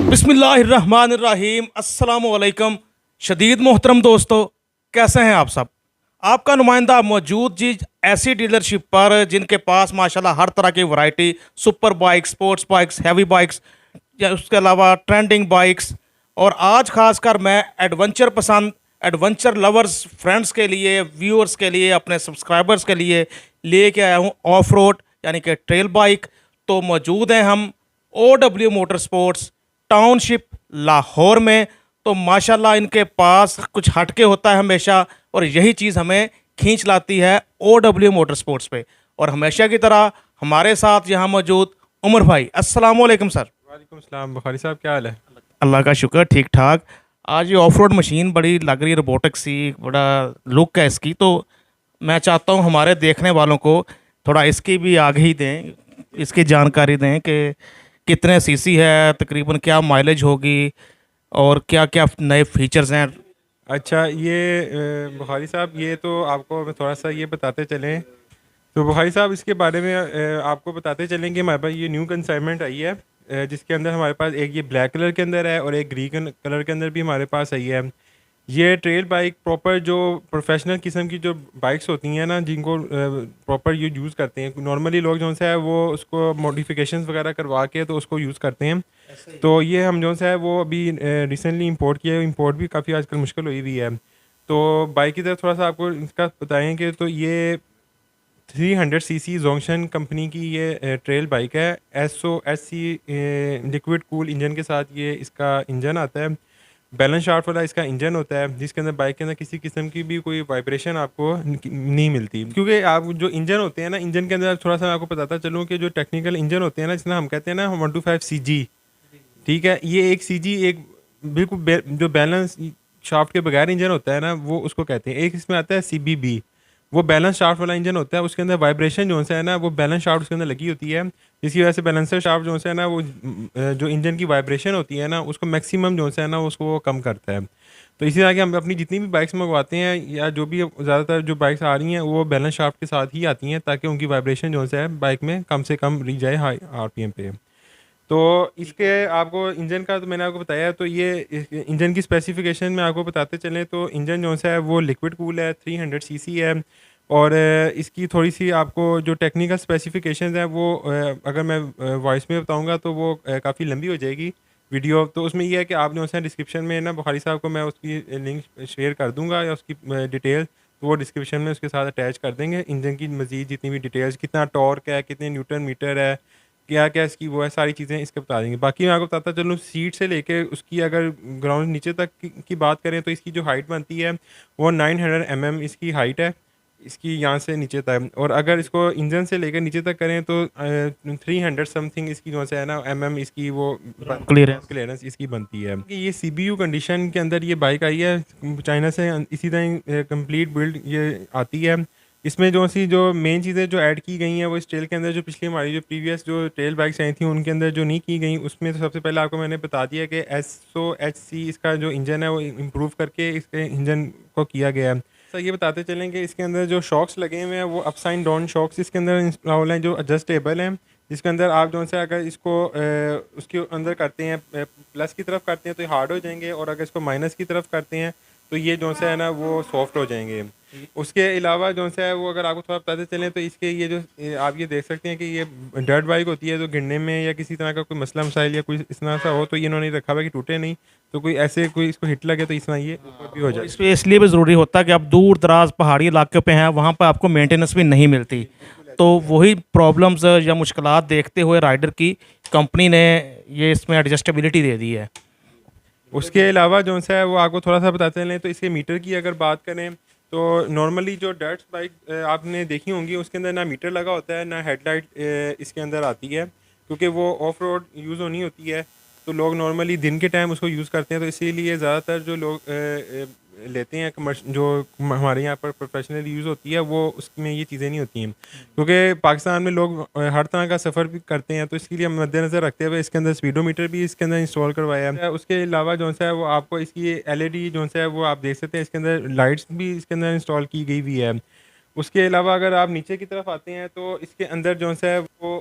बिस्मिल्लाहिर्रहमानिर्रहीम अस्सलामुअलैकुम। शदीद मोहतरम दोस्तों, कैसे हैं आप सब। आपका नुमाइंदा मौजूद जी ऐसी डीलरशिप पर जिनके पास माशाल्लाह हर तरह की variety, super bikes, sports bikes, heavy bikes या उसके अलावा ट्रेंडिंग बाइक्स। और आज खासकर मैं एडवेंचर पसंद, एडवेंचर लवर्स फ्रेंड्स के लिए, व्यूअर्स के लिए, अपने सब्सक्राइबर्स के लिए लेके आया हूँ ऑफ रोड यानी कि ट्रेल बाइक। तो मौजूद हैं हम OW motor sports township Lahore में। तो माशाल्लाह इनके पास कुछ हटके होता है हमेशा, और यही चीज़ हमें खींच लाती है OW मोटर स्पोर्ट्स पे। और हमेशा की तरह हमारे साथ यहाँ मौजूद उमर भाई। अस्सलाम वालेकुम सर। वालेकुम सलाम बुखारी साहब, क्या हाल है? अल्लाह का शुक्र, ठीक ठाक। आज ये ऑफ रोड मशीन बड़ी लग रही है, रोबोटिक सी, बड़ा लुक है इसकी। तो मैं चाहता हूँ हमारे देखने वालों को थोड़ा इसकी भी आगाही दें, इसकी जानकारी दें कि कितने सीसी है, तकरीबन क्या माइलेज होगी और क्या क्या नए फीचर्स हैं। अच्छा, ये बुखारी साहब, ये तो आपको मैं थोड़ा सा ये बताते चलें। तो बुखारी साहब, इसके बारे में आपको बताते चलें कि हमारे पास ये न्यू कंसाइनमेंट आई है, जिसके अंदर हमारे पास एक ये ब्लैक कलर के अंदर है और एक ग्रीन कलर के अंदर भी हमारे पास आई है। ये ट्रेल बाइक प्रॉपर जो प्रोफेशनल किस्म की जो बाइक्स होती हैं ना, जिनको प्रॉपर ये यूज़ करते हैं। नॉर्मली लोग जो है वो उसको मॉडिफिकेशंस वगैरह करवा के तो उसको यूज़ करते हैं। तो ये हम जो है वो अभी रिसेंटली इंपोर्ट किया है। इंपोर्ट भी काफ़ी आजकल मुश्किल हुई हुई है। तो बाइक की तरफ थोड़ा सा आपको इसका बताएं कि तो ये 300 cc जोंगशन कंपनी की ये ट्रेल बाइक है। SOSC लिक्विड कूल इंजन के साथ ये इसका इंजन आता है। बैलेंस शाफ्ट वाला इसका इंजन होता है, जिसके अंदर बाइक के अंदर किसी किस्म की भी कोई वाइब्रेशन आपको नहीं मिलती। क्योंकि आप जो इंजन होते हैं ना, इंजन के अंदर थोड़ा सा मैं आपको बताता चलूँ कि जो टेक्निकल इंजन होते हैं ना, जिसमें हम कहते हैं ना 125 CG, ठीक है, ये एक CG एक बिल्कुल जो बैलेंस शाफ्ट के बगैर इंजन होता है ना, वो उसको कहते हैं। एक इसमें आता है CBB, वो बैलेंस शाफ्ट वाला इंजन होता है। उसके अंदर वाइब्रेशन जो है ना, वो बैलेंस शाफ्ट उसके अंदर लगी होती है, जिसकी वजह से बैलेंसर शाफ्ट जो है ना, वो जो इंजन की वाइब्रेशन होती है ना, उसको मैक्सिमम जो है ना उसको वो कम करता है। तो इसी तरह के हम अपनी जितनी भी बाइक्स मंगवाते हैं, या जो भी ज़्यादातर जो बाइक्स आ रही हैं, वो बैलेंस शाफ्ट के साथ ही आती हैं, ताकि उनकी वाइब्रेशन जो है बाइक में कम से कम रह जाए हाई RPM पे। तो इसके आपको इंजन का तो मैंने आपको बताया। तो ये इंजन की स्पेसिफिकेशन में आपको बताते चलें तो इंजन जो है वो लिक्विड कूल है, 300 cc है। और इसकी थोड़ी सी आपको जो टेक्निकल स्पेसिफिकेशंस हैं वो अगर मैं वॉइस में बताऊंगा तो वो काफ़ी लंबी हो जाएगी वीडियो। तो उसमें ये है कि आप जो है डिस्क्रिप्शन में ना बुखारी साहब को मैं उसकी लिंक शेयर कर दूंगा, या उसकी डिटेल तो वो डिस्क्रिप्शन में उसके साथ अटैच कर देंगे। इंजन की मज़ीद जितनी भी डिटेल्स, कितना टॉर्क है, कितने न्यूटन मीटर है, क्या क्या इसकी वो है, सारी चीज़ें इसके बता देंगे। बाकी मैं आपको बताता चलूँ, सीट से लेके उसकी अगर ग्राउंड नीचे तक की बात करें तो इसकी जो हाइट बनती है वो 900 mm इसकी हाइट है, इसकी यहाँ से नीचे तक। और अगर इसको इंजन से लेकर नीचे तक करें तो 300 समथिंग इसकी जो है ना इसकी वो क्लियरेंस इसकी बनती है। कि ये CBU कंडीशन के अंदर ये बाइक आई है चाइना से। इसी तरह कंप्लीट बिल्ड ये आती है। इसमें जो मेन चीज़ें जो ऐड की गई हैं वो इस ट्रेल के अंदर, जो पिछली हमारी जो प्रीवियस जो ट्रेल बाइक्स आई थी उनके अंदर जो नहीं की गई, उसमें तो सबसे पहले आपको मैंने बता दिया कि SOHC इसका जो इंजन है वो इम्प्रूव करके इसके इंजन को किया गया है। सर ये बताते चलें कि इसके अंदर जो शॉक्स लगे हुए हैं वो अपसाइड डाउन शॉक्स इसके अंदर इंस्टॉल हैं, जो एडजस्टेबल हैं, जिसके अंदर आप जो है अगर इसको उसके अंदर करते हैं, प्लस की तरफ करते हैं तो ये हार्ड हो जाएंगे, और अगर इसको माइनस की तरफ करते हैं तो ये जो है ना वो सॉफ्ट हो जाएंगे। उसके अलावा जो है वो अगर आपको थोड़ा बताते चलें तो इसके ये जो आप ये देख सकते हैं कि ये डर्ट बाइक होती है, तो गिरने में या किसी तरह का कोई मसला मसाइल या कोई इस तरह सा हो तो ये इन्होंने रखा हुआ है कि टूटे नहीं। तो कोई ऐसे कोई इसको हिट लगे तो इस तरह ये ऊपर भी हो जाए। इस पे इसलिए भी ज़रूरी होता है कि आप दूर दराज पहाड़ी इलाके पे हैं, वहाँ पर आपको मेंटेनेंस भी नहीं मिलती। तो वही प्रॉब्लम्स या मुश्किलात देखते हुए राइडर की कंपनी ने ये इसमें एडजस्टेबिलिटी दे दी है। उसके अलावा जो है वो आपको थोड़ा सा बताते चलें तो इसके मीटर की अगर बात करें तो नॉर्मली जो डर्ट्स बाइक आपने देखी होंगी उसके अंदर ना मीटर लगा होता है, ना हेडलाइट इसके अंदर आती है, क्योंकि वो ऑफ रोड यूज़ होनी होती है। तो लोग नॉर्मली दिन के टाइम उसको यूज़ करते हैं, तो इसीलिए ज़्यादातर जो लोग लेते हैं जो हमारे यहाँ पर प्रोफेशनल यूज़ होती है वो उसमें ये चीज़ें नहीं होती हैं। क्योंकि पाकिस्तान में लोग हर तरह का सफ़र भी करते हैं, तो इसके लिए हम मद्देनज़र रखते हुए इसके अंदर स्पीडोमीटर भी इसके अंदर इंस्टॉल करवाया है। उसके अलावा जो है वो आपको इसकी LED जो है वो आप देख सकते हैं, इसके अंदर लाइट्स भी इसके अंदर इंस्टॉल की गई हुई है। उसके अलावा अगर आप नीचे की तरफ आते हैं तो इसके अंदर जो है वो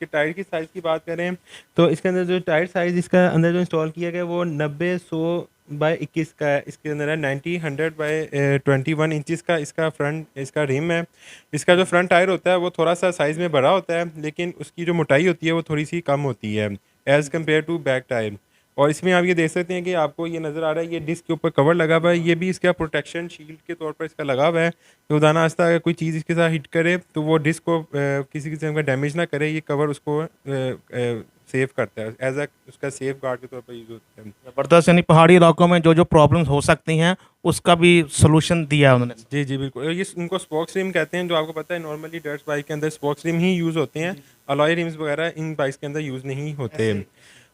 इसके टायर की साइज़ की बात करें तो इसके अंदर जो टायर साइज़ इसका अंदर जो इंस्टॉल किया गया वो 90-100/21 का है। इसके अंदर है 90-100/21 इंचज़ का इसका फ्रंट इसका रिम है। इसका जो फ्रंट टायर होता है वो थोड़ा सा साइज़ में बड़ा होता है, लेकिन उसकी जो मोटाई होती है वो थोड़ी सी कम होती है as compare to back tyre. और इसमें आप ये देख सकते हैं कि आपको ये नज़र आ रहा है, ये डिस्क के ऊपर कवर लगा हुआ है, ये भी इसका प्रोटेक्शन शील्ड के तौर पर इसका लगा हुआ है। तो खुदा ना खास्ता अगर कोई चीज़ इसके साथ हिट करे तो वो डिस्क को किसी किस्म का डैमेज ना करे, ये कवर उसको सेव करता है, एज अ उसका सेफ गार्ड के तौर पर यूज़ होता है। ज़बरदस्त, यानी पहाड़ी इलाकों में जो जो प्रॉब्लम्स हो सकती हैं उसका भी सोल्यूशन दिया है उन्होंने। जी, जी, बिल्कुल। ये इनको स्पोक्स रिम कहते हैं, जो आपको पता है नॉर्मली डर्ट्स बाइक के अंदर स्पोक्स रिम ही यूज़ होते हैं, अलॉय रिम्स वगैरह इन बाइक्स के अंदर यूज़ नहीं होते।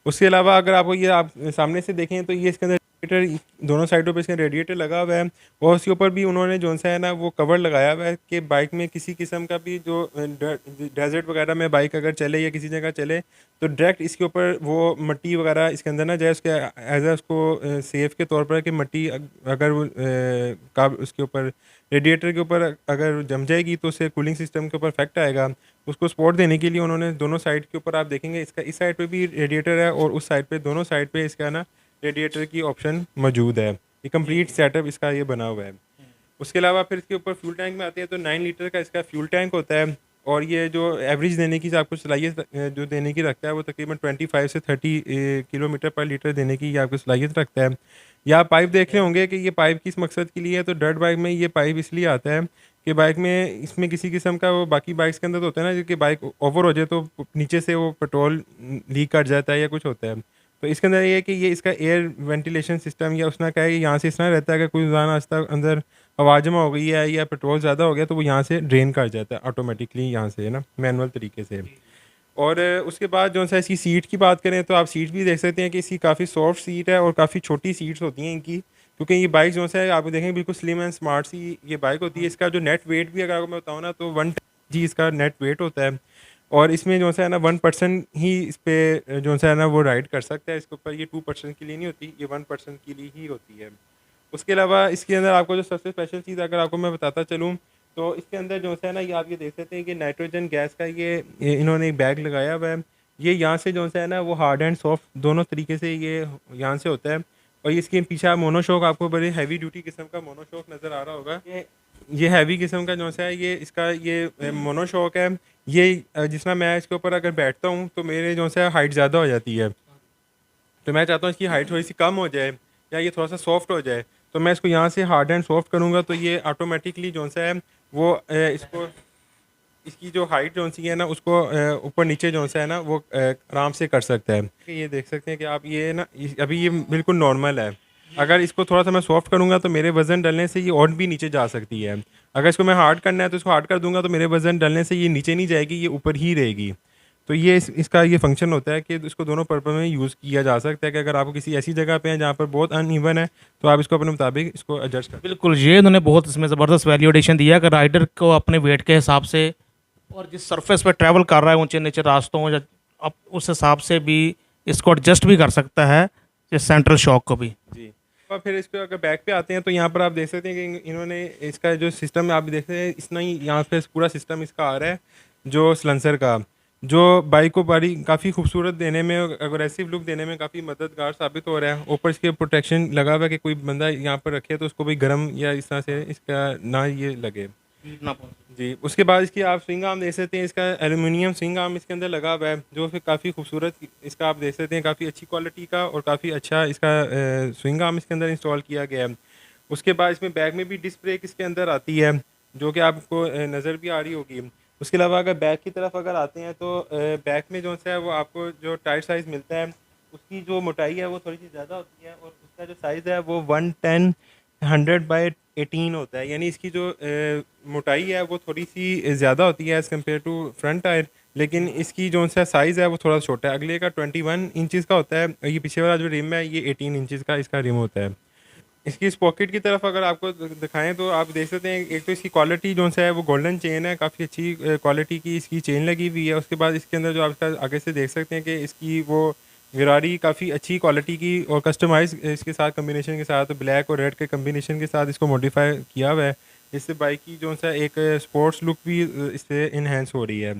उसके अलावा अगर आपको ये आप सामने से देखें तो ये इसके अंदर रेडिएटर दोनों साइडों पे इसका रेडिएटर लगा हुआ है, और उसके ऊपर भी उन्होंने जो सा है ना वो कवर लगाया हुआ है कि बाइक में किसी किस्म का भी जो डेजर्ट वगैरह में बाइक अगर चले या किसी जगह चले तो डायरेक्ट इसके ऊपर वो मिट्टी वगैरह इसके अंदर ना जाए, उसके एज अ उसको सेफ के तौर पर कि मिट्टी अगर वो का उसके ऊपर रेडिएटर के ऊपर अगर जम जाएगी तो उससे कूलिंग सिस्टम के ऊपर इफेक्ट आएगा। उसको सपोर्ट देने के लिए उन्होंने दोनों साइड के ऊपर आप देखेंगे इसका इस साइड पे भी रेडिएटर है और उस साइड पे दोनों साइड पे इसका ना रेडिएटर की ऑप्शन मौजूद है। ये कंप्लीट सेटअप इसका ये बना हुआ है। उसके अलावा फिर इसके ऊपर फ्यूल टैंक में आते हैं तो 9 लीटर का इसका फ्यूल टैंक होता है, और ये जो एवरेज देने की आपको सलाहियत जो देने की रखता है वो तकरीबन 25 से 30 किलोमीटर पर लीटर देने की ये आपको सलाहियत रखता है। या आप पाइप देख रहे होंगे कि ये पाइप किस मकसद के लिए है, तो डर्ट बाइक में ये पाइप इसलिए आता है कि बाइक में इसमें किसी किस्म का वो बाकी बाइक्स के अंदर तो होता है ना कि बाइक ओवर हो जाए तो नीचे से वो पेट्रोल लीक कर जाता है या कुछ होता है। तो इसके अंदर ये है कि ये इसका एयर वेंटिलेशन सिस्टम या उसने कहा है कि यहाँ से इस तरह रहता है कि कोई रास्ता अंदर हवा जमा हो गई है या पेट्रोल ज़्यादा हो गया तो वो यहाँ से ड्रेन कर जाता है ऑटोमेटिकली यहाँ से, है ना, मैनुअल तरीके से। और उसके बाद जो सा इसकी सीट की बात करें तो आप सीट भी देख सकते हैं कि इसकी काफ़ी सॉफ्ट सीट है और काफ़ी छोटी सीट्स होती हैं इनकी, क्योंकि ये बाइक जो सा है आप देखेंगे बिल्कुल स्लिम एंड स्मार्ट सी ये बाइक होती है। इसका जो नेट वेट भी अगर आपको मैं बताऊँ ना तो 1 इसका नेट वेट होता है, और इसमें जो सा है ना 1% ही इस पर जो सा है ना वो राइड कर सकता है। इसके ऊपर ये 2% के लिए नहीं होती, ये 1% के लिए ही होती है। उसके अलावा इसके अंदर आपको जो सबसे स्पेशल चीज़ अगर आपको मैं बताता चलूँ तो इसके अंदर जो है ना ये आप ये देख सकते हैं कि नाइट्रोजन गैस का ये इन्होंने एक बैग लगाया हुआ है। ये यहाँ से जो है ना वो हार्ड एंड सॉफ्ट दोनों तरीके से ये यहाँ से होता है। और ये इसके पीछे मोनोशॉक आपको बड़े हैवी ड्यूटी किस्म का मोनोशॉक नज़र आ रहा होगा। ये हैवी किस्म का जो है ये इसका ये मोनोशॉक है। ये जितना मैं इसके ऊपर अगर बैठता हूँ तो मेरे जो है हाइट ज़्यादा हो जाती है, तो मैं चाहता हूँ इसकी हाइट थोड़ी सी कम हो जाए या ये थोड़ा सा सॉफ्ट हो जाए, तो मैं इसको यहाँ से हार्ड एंड सॉफ्ट करूँगा तो ये ऑटोमेटिकली जो सा है वो इसको इसकी जो हाइट जो सी है ना उसको ऊपर नीचे जो सा है ना वो आराम से कर सकता है। ये देख सकते हैं कि आप ये ना अभी ये बिल्कुल नॉर्मल है। अगर इसको थोड़ा सा मैं सॉफ्ट करूँगा तो मेरे वज़न डलने से ये और भी नीचे जा सकती है। अगर इसको मैं हार्ड करना है तो इसको हार्ड कर दूंगा तो मेरे वज़न डलने से ये नीचे नहीं जाएगी, ये ऊपर ही रहेगी। तो ये इसका ये फंक्शन होता है कि इसको दोनों पर्पज़ में यूज़ किया जा सकता है कि अगर आपको किसी ऐसी जगह पे हैं जहाँ पर बहुत अनइवन है तो आप इसको अपने मुताबिक इसको एडजस्ट कर। बिल्कुल, ये इन्होंने बहुत इसमें ज़बरदस्त वैल्यू एडिशन दिया कि राइडर को अपने वेट के हिसाब से और जिस सरफेस पे ट्रैवल कर रहा है ऊंचे नीचे रास्तों या अब उस हिसाब से भी इसको एडजस्ट भी कर सकता है, जिस सेंट्रल शॉक को भी। जी, और फिर इस पे अगर बैक पे आते हैं तो यहाँ पर आप देख सकते हैं कि इन्होंने इसका जो सिस्टम आप देख सकते हैं इतना ही यहाँ पे पूरा सिस्टम इसका आ रहा है जो सलेंसर का, जो बाइक को बड़ी काफ़ी खूबसूरत देने में अग्रेसिव लुक देने में काफ़ी मददगार साबित हो रहा है। ऊपर इसके प्रोटेक्शन लगा हुआ है कि कोई बंदा यहाँ पर रखे तो उसको भी गर्म या इस तरह से इसका ना ये लगे। जी, उसके बाद इसकी आप स्विंग आर्म देख सकते हैं, इसका एल्युमिनियम स्विंग आर्म इसके अंदर लगा हुआ है जो फिर काफ़ी खूबसूरत इसका आप देख सकते हैं, काफ़ी अच्छी क्वालिटी का और काफ़ी अच्छा इसका स्विंग आर्म इसके अंदर इंस्टॉल किया गया है। उसके बाद इसमें बैक में भी डिस्क ब्रेक इसके अंदर आती है जो कि आपको नज़र भी आ रही होगी। उसके अलावा अगर बैक की तरफ अगर आते हैं तो बैक में जो है वो आपको जो टायर साइज़ मिलता है उसकी जो मोटाई है वो थोड़ी सी ज़्यादा होती है और उसका जो साइज़ है वो 110/18 होता है, यानी इसकी जो मोटाई है वो थोड़ी सी ज़्यादा होती है as compare to front tyre, लेकिन इसकी जो सा साइज़ है वो थोड़ा छोटा है। अगले का 21 इंचज़ का होता है, ये पीछे वाला जो रिम है ये 18 इंचज़ का इसका रिम होता है। इसकी इस पॉकेट की तरफ अगर आपको दिखाएं तो आप देख सकते हैं एक तो इसकी क्वालिटी जो है वो गोल्डन चेन है, काफ़ी अच्छी क्वालिटी की इसकी चेन लगी हुई है। उसके बाद इसके अंदर जो आप आगे से देख सकते हैं कि इसकी वो गरारी काफ़ी अच्छी क्वालिटी की और कस्टमाइज इसके साथ कम्बिनेशन के साथ ब्लैक और रेड के कम्बिनेशन के साथ इसको मॉडिफाई किया हुआ है। इससे बाइक की जो सा एक स्पोर्ट्स लुक भी इससे इन्हेंस हो रही है।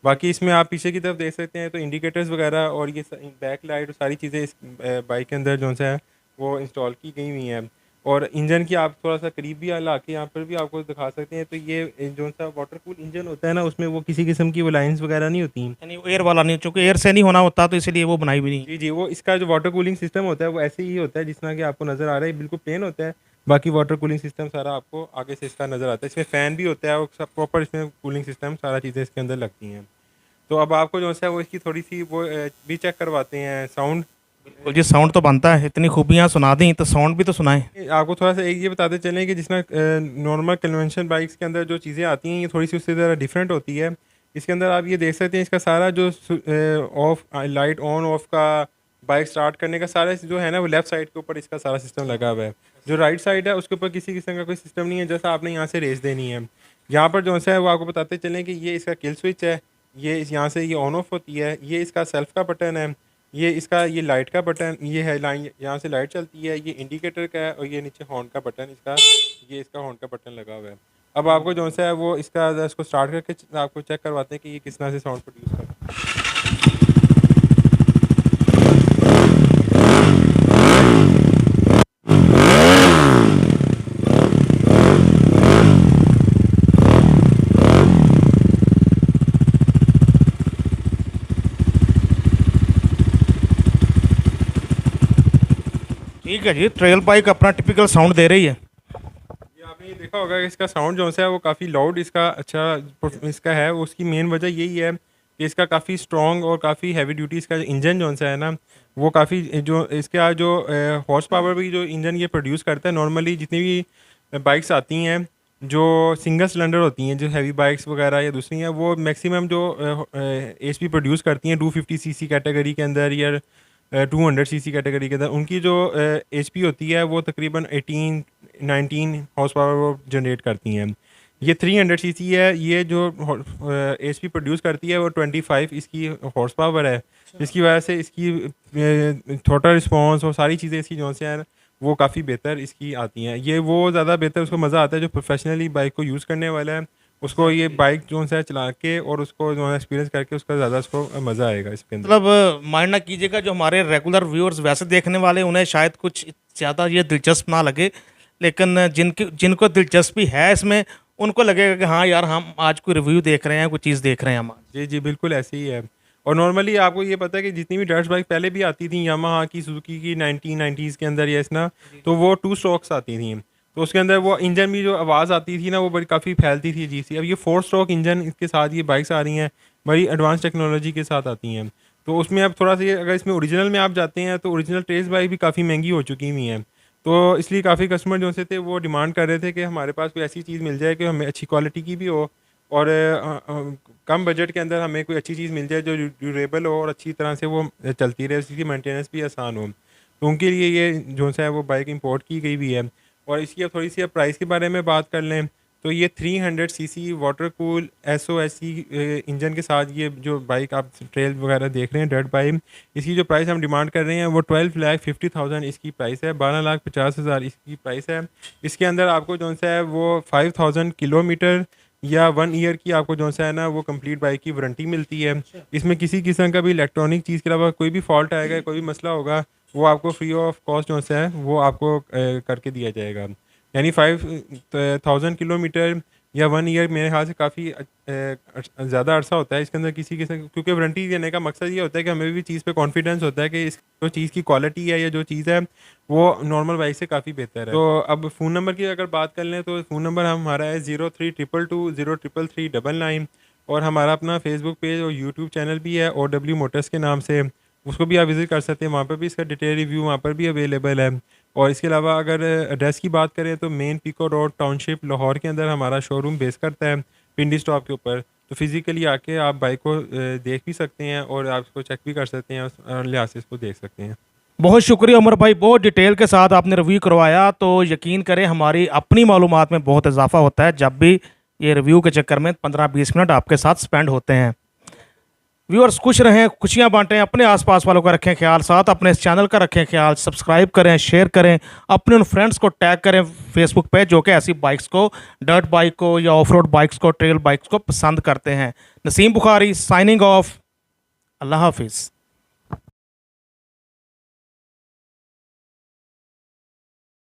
बाकी इसमें आप पीछे की तरफ देख सकते हैं तो इंडिकेटर्स वगैरह और ये बैक लाइट और सारी चीज़ें इस बाइक के अंदर जो है वो इंस्टॉल की गई हुई हैं। और इंजन की आप थोड़ा सा करीब भी ला के यहाँ पर भी आपको दिखा सकते हैं, तो ये जो सा वाटर कूल इंजन होता है ना, उसमें वो किसी किस्म की वो लाइंस वगैरह नहीं होती। यानी एयर वाला नहीं, चूंकि एयर से नहीं होना होता तो इसलिए वो बनाई भी नहीं। जी जी, वो इसका जो वाटर कूलिंग सिस्टम होता है वो ऐसे ही होता है जिस तरह कि आपको नज़र आ रहा है, बिल्कुल प्लेन होता है। बाकी वाटर कूलिंग सिस्टम सारा आपको आगे से इसका नज़र आता है। इसमें फ़ैन भी होता है और सब प्रॉपर इसमें कूलिंग सिस्टम सारा चीज़ें इसके अंदर लगती हैं। तो अब आपको जो है वो इसकी थोड़ी सी वो भी चेक करवाते हैं साउंड। बिल्कुल जी, साउंड तो बनता है, इतनी खूबियाँ सुना दी तो साउंड भी तो सुनाएं। आपको थोड़ा सा एक ये बताते चलें कि जिसमें नॉर्मल कन्वेंशन बाइक्स के अंदर जो चीज़ें आती हैं ये थोड़ी सी उससे ज़रा डिफरेंट होती है। इसके अंदर आप ये देख सकते हैं इसका सारा जो ऑफ लाइट ऑन ऑफ का बाइक स्टार्ट करने का सारा जो है ना वो लेफ़्ट साइड के ऊपर इसका सारा सिस्टम लगा हुआ है। जो राइट साइड है उसके ऊपर किसी किस्म का कोई सिस्टम नहीं है, जैसा आपने यहाँ से रेस देनी है। यहाँ पर जो है वो आपको बताते चलें कि ये इसका किल स्विच है, ये यहाँ से ये ऑन ऑफ होती है, ये इसका सेल्फ का बटन है, ये इसका ये लाइट का बटन, ये है लाइन यहाँ से लाइट चलती है, ये इंडिकेटर का है, और ये नीचे हॉर्न का बटन इसका, ये इसका हॉर्न का बटन लगा हुआ है। अब आपको जो है वो इसको स्टार्ट करके आपको चेक करवाते हैं कि ये किस तरह से साउंड प्रोड्यूस करता है। ठीक है जी, ट्रेल बाइक अपना टिपिकल साउंड दे रही है। ये आपने ये देखा होगा कि इसका साउंड जो है वो काफ़ी लाउड इसका अच्छा इसका है। उसकी मेन वजह यही है कि इसका काफ़ी स्ट्रॉन्ग और काफ़ी हैवी ड्यूटी इसका इंजन जो है ना वो काफ़ी जो इसका जो हॉर्स पावर भी जो इंजन ये प्रोड्यूस करता है। नॉर्मली जितनी भी बाइक्स आती हैं जो सिंगल सिलेंडर होती हैं, जो हैवी बाइक्स वगैरह या दूसरी हैं, वो मैक्सिमम जो एचपी प्रोड्यूस करती हैं 250 सीसी कैटेगरी के अंदर या 200 सीसी कैटेगरी के अंदर, उनकी जो एचपी होती है वो तकरीबन 18-19 हॉर्स पावर वो जनरेट करती हैं। ये 300 सीसी है, ये जो एचपी प्रोड्यूस करती है वो 25 इसकी हॉर्स पावर है, जिसकी वजह से इसकी थोड़ा रिस्पॉन्स और सारी चीज़ें इसकी जो है वो काफ़ी बेहतर इसकी आती हैं। ये वो ज़्यादा बेहतर उसको मज़ा आता है जो प्रोफेशनली बाइक को यूज़ करने वाला है, उसको ये बाइक जो है चला के और उसको जो है एक्सपीरियंस करके उसका ज़्यादा उसको मज़ा आएगा इसके अंदर। मतलब माइंड ना कीजिएगा, जो हमारे रेगुलर व्यूअर्स वैसे देखने वाले उन्हें शायद कुछ ज़्यादा ये दिलचस्प ना लगे, लेकिन जिनको दिलचस्पी है इसमें उनको लगेगा कि हाँ यार, हम आज कोई रिव्यू देख रहे हैं, कोई चीज़ देख रहे हैं हम। जी जी, बिल्कुल ऐसे ही है। और नॉर्मली आपको ये पता है कि जितनी भी डस्ट बाइक पहले भी आती थी यामाहा की, सुजुकी की 1990s के अंदर या ना, तो वो 2 स्ट्रोक्स आती थी, तो उसके अंदर वो इंजन भी जो आवाज़ आती थी ना वो बड़ी काफ़ी फैलती थी जी सी। अब ये 4 स्ट्रोक इंजन इसके साथ ये बाइक्स आ रही हैं, बड़ी एडवांस टेक्नोलॉजी के साथ आती हैं। तो उसमें अब थोड़ा सा ये अगर इसमें ओरिजिनल में आप जाते हैं तो ओरिजिनल ट्रेस बाइक भी काफ़ी महंगी हो चुकी हुई हैं। तो इसलिए काफ़ी कस्टमर जो से थे वो डिमांड कर रहे थे कि हमारे पास कोई ऐसी चीज़ मिल जाए कि हमें अच्छी क्वालिटी की भी हो और कम बजट के अंदर हमें कोई अच्छी चीज़ मिल जाए जो ड्यूरेबल हो और अच्छी तरह से वो चलती रहे, उसकी मेंटेनेंस भी आसान हो। तो उनके लिए ये जो है वो बाइक इंपोर्ट की गई भी है। और इसकी अब थोड़ी सी अब प्राइस के बारे में बात कर लें तो ये 300 CC water cool SOSC engine के साथ ये जो बाइक आप ट्रेल वगैरह देख रहे हैं डर्ट बाइक, इसकी जो प्राइस हम डिमांड कर रहे हैं वो 12,50,000 इसकी प्राइस है, 12,50,000 इसकी प्राइस है। इसके अंदर आपको जो है वो 5,000 किलोमीटर या 1 ईयर की आपको जो है ना वो कंप्लीट बाइक की वारंटी मिलती है। इसमें किसी किस्म का भी इलेक्ट्रॉनिक चीज़ के अलावा कोई भी फॉल्ट आएगा, कोई भी मसला होगा, वो आपको फ्री ऑफ कॉस्ट जो है वो आपको करके दिया जाएगा। यानी 5,000 किलोमीटर या 1 ईयर मेरे ख्याल से काफ़ी ज़्यादा अरसा होता है इसके अंदर किसी किस्म, क्योंकि वारंटी देने का मकसद ये होता है कि हमें भी चीज़ पे कॉन्फिडेंस होता है कि इस जो चीज़ की क्वालिटी है या जो चीज़ है वो नॉर्मल बाइक से काफ़ी बेहतर है। तो अब फ़ोन नंबर की अगर बात कर लें तो फ़ोन नंबर हमारा है 0322203399 और हमारा अपना फेसबुक पेज और यूट्यूब चैनल भी है OW मोटर्स के नाम से, उसको भी आप विज़िट कर सकते हैं, वहाँ पर भी इसका डिटेल रिव्यू वहाँ पर भी अवेलेबल है। और इसके अलावा अगर एड्रेस की बात करें तो main Peco road township Lahore के अंदर हमारा शोरूम बेस करता है पिंडी स्टॉप के ऊपर। तो फिज़िकली आके आप बाइक को देख भी सकते हैं और आप इसको चेक भी कर सकते हैं और लिहाज से इसको देख सकते हैं। बहुत शुक्रिया उमर भाई, बहुत डिटेल के साथ आपने रिव्यू करवाया। तो यकीन करें हमारी अपनी मालूमात में बहुत इजाफा होता है जब भी ये रिव्यू के चक्कर में 15-20 मिनट आपके साथ स्पेंड होते हैं। व्यूअर्स खुश रहें, खुशियां बांटें, अपने आसपास वालों का रखें ख्याल, साथ अपने इस चैनल का रखें ख्याल। सब्सक्राइब करें, शेयर करें, अपने उन फ्रेंड्स को टैग करें फेसबुक पे जो कि ऐसी बाइक्स को, डर्ट बाइक को या ऑफ रोड बाइक्स को, ट्रेल बाइक्स को पसंद करते हैं। Naseem Bukhari signing off. अल्लाह हाफिज़।